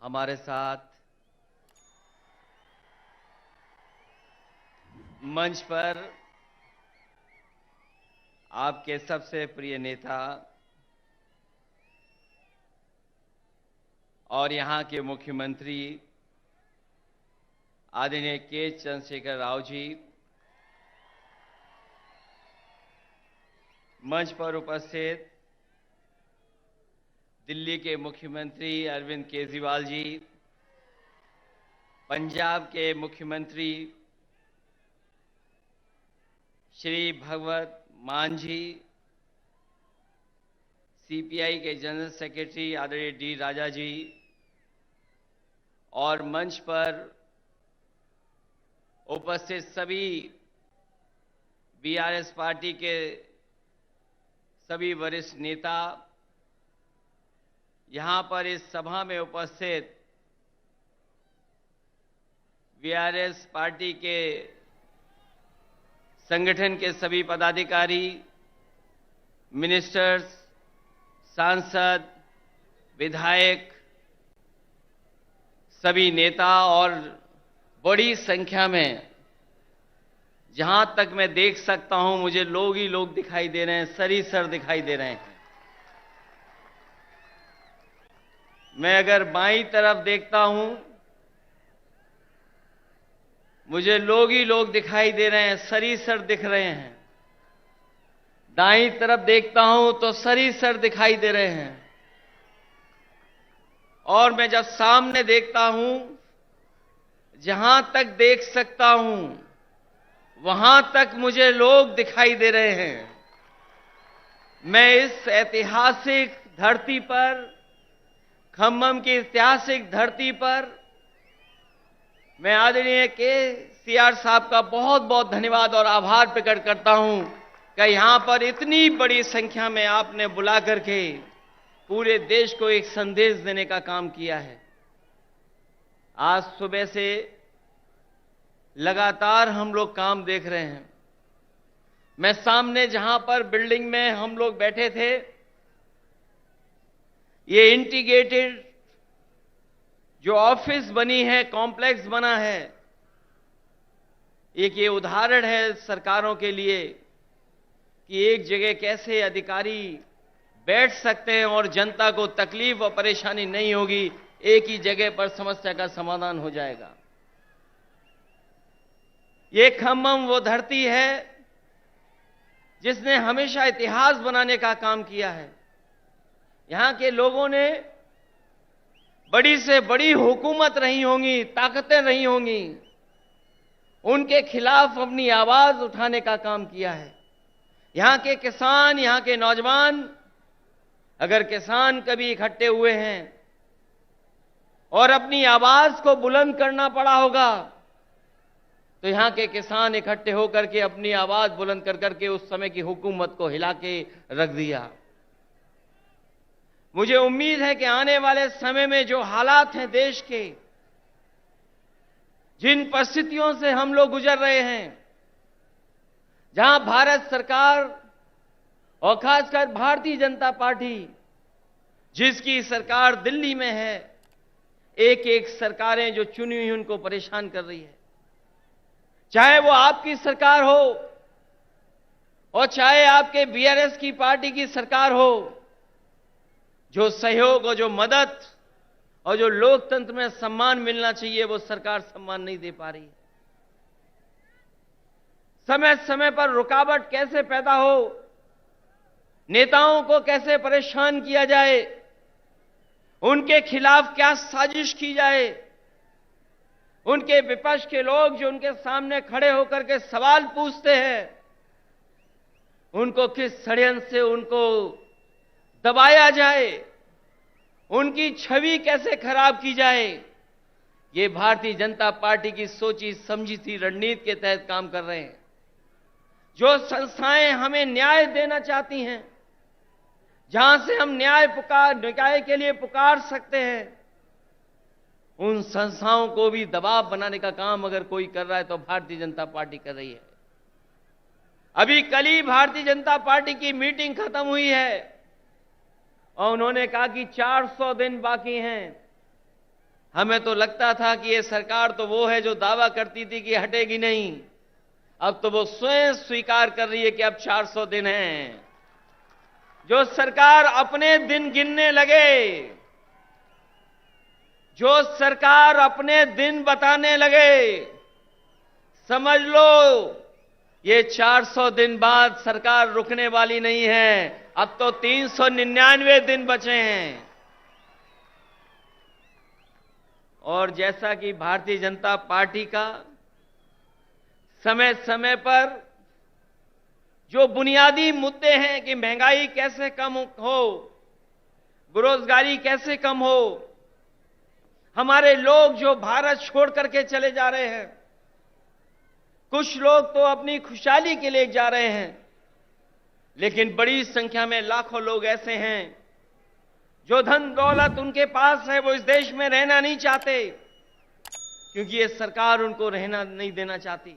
हमारे साथ मंच पर आपके सबसे प्रिय नेता और यहां के मुख्यमंत्री आदरणीय के चंद्रशेखर राव जी, मंच पर उपस्थित दिल्ली के मुख्यमंत्री अरविंद केजरीवाल जी, पंजाब के मुख्यमंत्री श्री भगवत मान जी, सीपीआई के जनरल सेक्रेटरी आदरणीय डी राजा जी और मंच पर उपस्थित सभी बीआरएस पार्टी के सभी वरिष्ठ नेता, यहां पर इस सभा में उपस्थित बीआरएस पार्टी के संगठन के सभी पदाधिकारी, मिनिस्टर्स, सांसद, विधायक, सभी नेता और बड़ी संख्या में, जहां तक मैं देख सकता हूं मुझे लोग ही लोग दिखाई दे रहे हैं, सर दिखाई दे रहे हैं। मैं अगर बाईं तरफ देखता हूं मुझे लोग ही लोग दिखाई दे रहे हैं, सर दिख रहे हैं। दाईं तरफ देखता हूं तो सर दिखाई दे रहे हैं। और मैं जब सामने देखता हूं, जहां तक देख सकता हूं वहां तक मुझे लोग दिखाई दे रहे हैं। मैं इस ऐतिहासिक धरती पर, खम्मम की ऐतिहासिक धरती पर, मैं आदरणीय केसीआर साहब का बहुत बहुत धन्यवाद और आभार प्रकट करता हूं कि यहां पर इतनी बड़ी संख्या में आपने बुला करके पूरे देश को एक संदेश देने का काम किया है। आज सुबह से लगातार हम लोग काम देख रहे हैं। मैं सामने जहां पर बिल्डिंग में हम लोग बैठे थे, ये इंटीग्रेटेड जो ऑफिस बनी है, कॉम्प्लेक्स बना है, एक ये उदाहरण है सरकारों के लिए कि एक जगह कैसे अधिकारी बैठ सकते हैं और जनता को तकलीफ और परेशानी नहीं होगी, एक ही जगह पर समस्या का समाधान हो जाएगा। ये खम्मम वो धरती है जिसने हमेशा इतिहास बनाने का काम किया है। यहां के लोगों ने बड़ी से बड़ी हुकूमत रही होंगी, ताकतें रही होंगी, उनके खिलाफ अपनी आवाज उठाने का काम किया है। यहां के किसान, यहां के नौजवान, अगर किसान कभी इकट्ठे हुए हैं और अपनी आवाज को बुलंद करना पड़ा होगा तो यहां के किसान इकट्ठे होकर के अपनी आवाज बुलंद कर करके उस समय की हुकूमत को हिला के रख दिया। मुझे उम्मीद है कि आने वाले समय में जो हालात हैं देश के, जिन परिस्थितियों से हम लोग गुजर रहे हैं, जहां भारत सरकार और खासकर भारतीय जनता पार्टी, जिसकी सरकार दिल्ली में है, एक एक सरकारें जो चुनी हुई उनको परेशान कर रही है। चाहे वो आपकी सरकार हो और चाहे आपके बीआरएस की पार्टी की सरकार हो, जो सहयोग और जो मदद और जो लोकतंत्र में सम्मान मिलना चाहिए वो सरकार सम्मान नहीं दे पा रही है। समय समय पर रुकावट कैसे पैदा हो, नेताओं को कैसे परेशान किया जाए, उनके खिलाफ क्या साजिश की जाए, उनके विपक्ष के लोग जो उनके सामने खड़े होकर के सवाल पूछते हैं, उनको किस षड्यंत्र से उनको दबाया जाए, उनकी छवि कैसे खराब की जाए, ये भारतीय जनता पार्टी की सोची समझी थी रणनीति के तहत काम कर रहे हैं। जो संस्थाएं हमें न्याय देना चाहती हैं, जहां से हम न्याय के लिए पुकार सकते हैं, उन संस्थाओं को भी दबाव बनाने का काम अगर कोई कर रहा है तो भारतीय जनता पार्टी कर रही है। अभी कल ही भारतीय जनता पार्टी की मीटिंग खत्म हुई है और उन्होंने कहा कि 400 दिन बाकी हैं हमें तो लगता था कि ये सरकार तो वो है जो दावा करती थी कि हटेगी नहीं। अब तो वो स्वयं स्वीकार कर रही है कि अब 400 दिन हैं। जो सरकार अपने दिन गिनने लगे, जो सरकार अपने दिन बताने लगे, समझ लो ये 400 दिन बाद सरकार रुकने वाली नहीं है। अब तो 399 दिन बचे हैं। और जैसा कि भारतीय जनता पार्टी का समय समय पर जो बुनियादी मुद्दे हैं कि महंगाई कैसे कम हो, बेरोजगारी कैसे कम हो, हमारे लोग जो भारत छोड़ करके चले जा रहे हैं, कुछ लोग तो अपनी खुशहाली के लिए जा रहे हैं, लेकिन बड़ी संख्या में लाखों लोग ऐसे हैं जो धन दौलत उनके पास है, वो इस देश में रहना नहीं चाहते क्योंकि ये सरकार उनको रहना नहीं देना चाहती।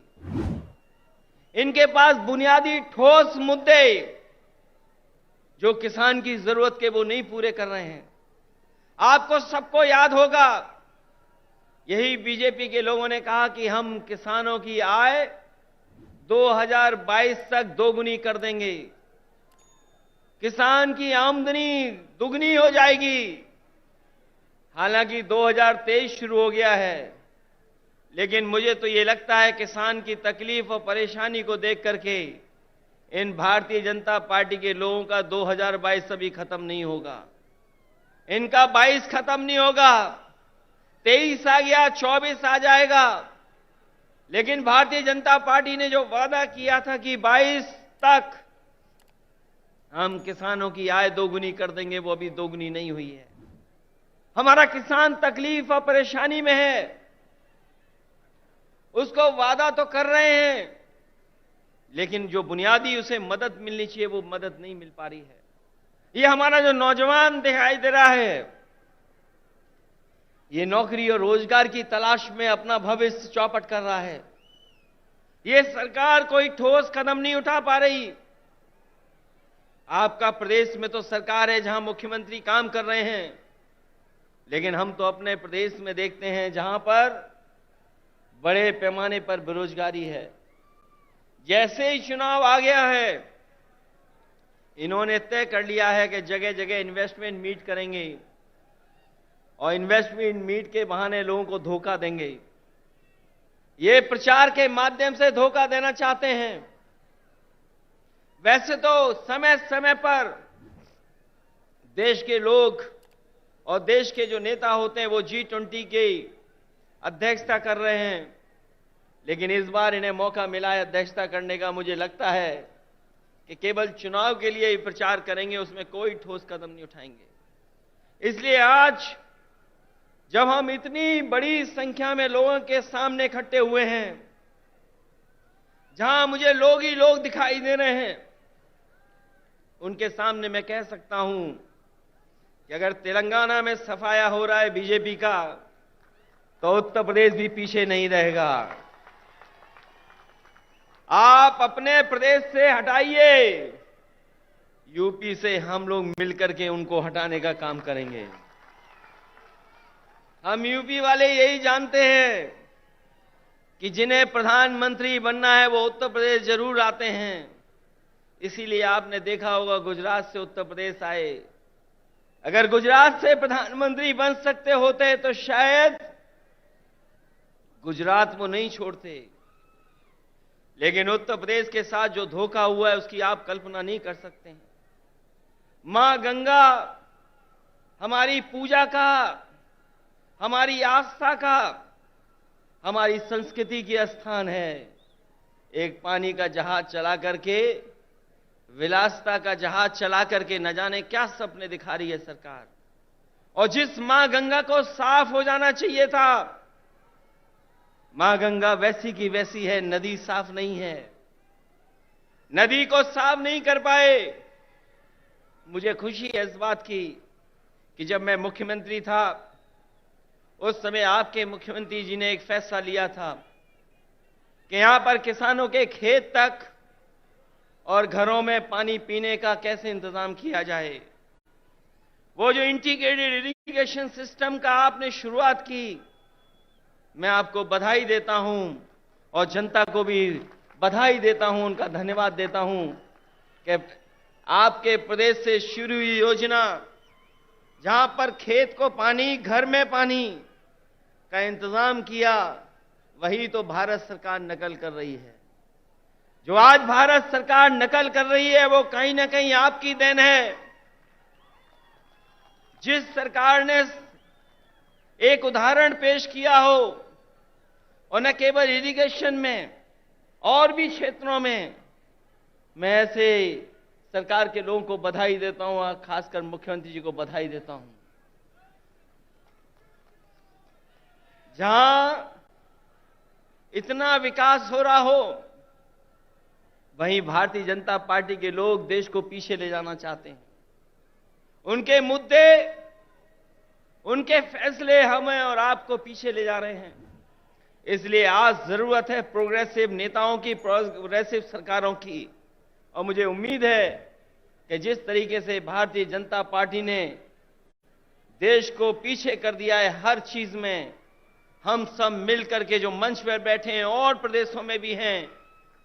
इनके पास बुनियादी ठोस मुद्दे जो किसान की जरूरत के वो नहीं पूरे कर रहे हैं। आपको सबको याद होगा, यही बीजेपी के लोगों ने कहा कि हम किसानों की आय 2022 तक दोगुनी कर देंगे, किसान की आमदनी दुगनी हो जाएगी। हालांकि 2023 शुरू हो गया है, लेकिन मुझे तो ये लगता है किसान की तकलीफ और परेशानी को देख करके इन भारतीय जनता पार्टी के लोगों का 2022 अभी खत्म नहीं होगा, इनका 22 खत्म नहीं होगा, 23 आ गया, 24 आ जाएगा। लेकिन भारतीय जनता पार्टी ने जो वादा किया था कि 22 तक हम किसानों की आय दोगुनी कर देंगे, वो अभी दोगुनी नहीं हुई है। हमारा किसान तकलीफ और परेशानी में है, उसको वादा तो कर रहे हैं, लेकिन जो बुनियादी उसे मदद मिलनी चाहिए वो मदद नहीं मिल पा रही है। ये हमारा जो नौजवान दिखाई दे रहा है, ये नौकरी और रोजगार की तलाश में अपना भविष्य चौपट कर रहा है। ये सरकार कोई ठोस कदम नहीं उठा पा रही। आपका प्रदेश में तो सरकार है जहां मुख्यमंत्री काम कर रहे हैं, लेकिन हम तो अपने प्रदेश में देखते हैं जहां पर बड़े पैमाने पर बेरोजगारी है। जैसे ही चुनाव आ गया है, इन्होंने तय कर लिया है कि जगह जगह इन्वेस्टमेंट मीट करेंगे और इन्वेस्टमेंट मीट के बहाने लोगों को धोखा देंगे। ये प्रचार के माध्यम से धोखा देना चाहते हैं। वैसे तो समय समय पर देश के लोग और देश के जो नेता होते हैं वो G20 की अध्यक्षता कर रहे हैं, लेकिन इस बार इन्हें मौका मिला है अध्यक्षता करने का। मुझे लगता है कि केवल चुनाव के लिए ही प्रचार करेंगे, उसमें कोई ठोस कदम नहीं उठाएंगे। इसलिए आज जब हम इतनी बड़ी संख्या में लोगों के सामने इकट्ठे हुए हैं, जहां मुझे लोग ही लोग दिखाई दे रहे हैं, उनके सामने मैं कह सकता हूं कि अगर तेलंगाना में सफाया हो रहा है बीजेपी का, तो उत्तर प्रदेश भी पीछे नहीं रहेगा। आप अपने प्रदेश से हटाइए, यूपी से हम लोग मिलकर के उनको हटाने का काम करेंगे। हम यूपी वाले यही जानते हैं कि जिन्हें प्रधानमंत्री बनना है वो उत्तर प्रदेश जरूर आते हैं। इसीलिए आपने देखा होगा गुजरात से उत्तर प्रदेश आए। अगर गुजरात से प्रधानमंत्री बन सकते होते तो शायद गुजरात को नहीं छोड़ते, लेकिन उत्तर प्रदेश के साथ जो धोखा हुआ है उसकी आप कल्पना नहीं कर सकते हैं। मां गंगा हमारी पूजा का, हमारी आस्था का, हमारी संस्कृति की स्थान है। एक पानी का जहाज चला करके, विलासिता का जहाज चला करके न जाने क्या सपने दिखा रही है सरकार। और जिस मां गंगा को साफ हो जाना चाहिए था, मां गंगा वैसी की वैसी है, नदी साफ नहीं है, नदी को साफ नहीं कर पाए। मुझे खुशी है इस बात की कि जब मैं मुख्यमंत्री था उस समय आपके मुख्यमंत्री जी ने एक फैसला लिया था कि यहां पर किसानों के खेत तक और घरों में पानी पीने का कैसे इंतजाम किया जाए। वो जो इंटीग्रेटेड इरिगेशन सिस्टम का आपने शुरुआत की, मैं आपको बधाई देता हूं और जनता को भी बधाई देता हूं, उनका धन्यवाद देता हूं कि आपके प्रदेश से शुरू हुई योजना, जहां पर खेत को पानी, घर में पानी का इंतजाम किया, वही तो भारत सरकार नकल कर रही है। जो आज भारत सरकार नकल कर रही है वो कहीं ना कहीं आपकी देन है। जिस सरकार ने एक उदाहरण पेश किया हो, और न केवल इरिगेशन में और भी क्षेत्रों में, मैं ऐसे सरकार के लोगों को बधाई देता हूं, और खासकर मुख्यमंत्री जी को बधाई देता हूं। जहां इतना विकास हो रहा हो, वहीं भारतीय जनता पार्टी के लोग देश को पीछे ले जाना चाहते हैं। उनके मुद्दे, उनके फैसले हमें और आपको पीछे ले जा रहे हैं। इसलिए आज जरूरत है प्रोग्रेसिव नेताओं की, प्रोग्रेसिव सरकारों की। और मुझे उम्मीद है कि जिस तरीके से भारतीय जनता पार्टी ने देश को पीछे कर दिया है हर चीज में, हम सब मिलकर के जो मंच पर बैठे हैं और प्रदेशों में भी हैं,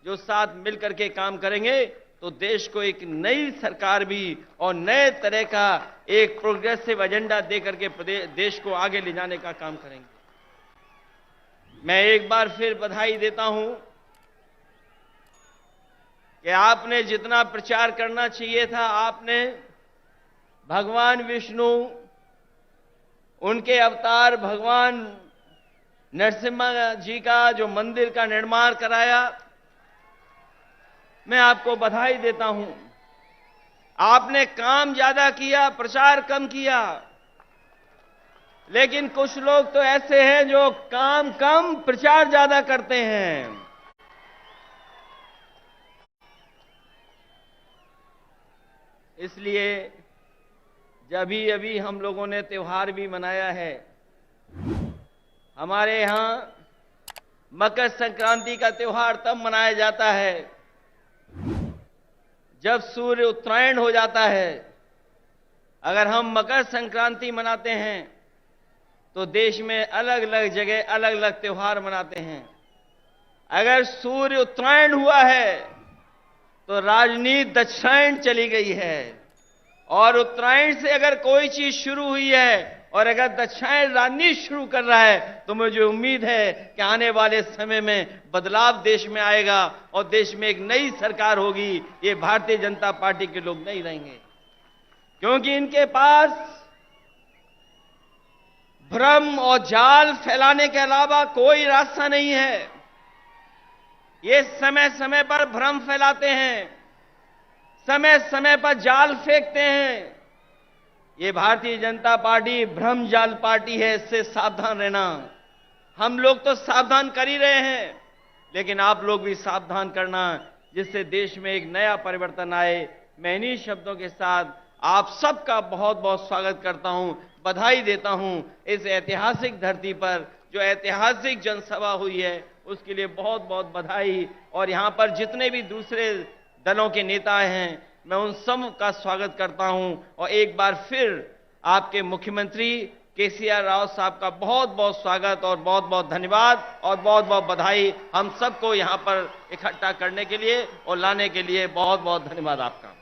जो साथ मिलकर के काम करेंगे तो देश को एक नई सरकार भी और नए तरह का एक प्रोग्रेसिव एजेंडा देकर के देश को आगे ले जाने का काम करेंगे। मैं एक बार फिर बधाई देता हूं कि आपने जितना प्रचार करना चाहिए था, आपने भगवान विष्णु, उनके अवतार भगवान नरसिम्हा जी का जो मंदिर का निर्माण कराया, मैं आपको बधाई देता हूं। आपने काम ज्यादा किया, प्रचार कम किया, लेकिन कुछ लोग तो ऐसे हैं जो काम कम प्रचार ज्यादा करते हैं। इसलिए जब अभी हम लोगों ने त्योहार भी मनाया है, हमारे यहां मकर संक्रांति का त्योहार तब मनाया जाता है जब सूर्य उत्तरायण हो जाता है। अगर हम मकर संक्रांति मनाते हैं तो देश में अलग अलग जगह अलग अलग त्योहार मनाते हैं। अगर सूर्य उत्तरायण हुआ है तो राजनीति दक्षिणायन चली गई है, और उत्तरायण से अगर कोई चीज शुरू हुई है और अगर दक्षिणायन राजनीति शुरू कर रहा है, तो मुझे उम्मीद है कि आने वाले समय में बदलाव देश में आएगा और देश में एक नई सरकार होगी। ये भारतीय जनता पार्टी के लोग नहीं रहेंगे, क्योंकि इनके पास भ्रम और जाल फैलाने के अलावा कोई रास्ता नहीं है। ये समय समय पर भ्रम फैलाते हैं, समय समय पर जाल फेंकते हैं। ये भारतीय जनता पार्टी भ्रम जाल पार्टी है, इससे सावधान रहना। हम लोग तो सावधान कर ही रहे हैं, लेकिन आप लोग भी सावधान करना, जिससे देश में एक नया परिवर्तन आए। मैं इन्हीं शब्दों के साथ आप सबका बहुत बहुत स्वागत करता हूं, बधाई देता हूं। इस ऐतिहासिक धरती पर जो ऐतिहासिक जनसभा हुई है, उसके लिए बहुत बहुत बधाई। और यहां पर जितने भी दूसरे दलों के नेता हैं, मैं उन सब का स्वागत करता हूं। और एक बार फिर आपके मुख्यमंत्री केसीआर राव साहब का बहुत बहुत स्वागत और बहुत बहुत धन्यवाद और बहुत बहुत बधाई। हम सबको यहां पर इकट्ठा करने के लिए और लाने के लिए बहुत बहुत धन्यवाद आपका।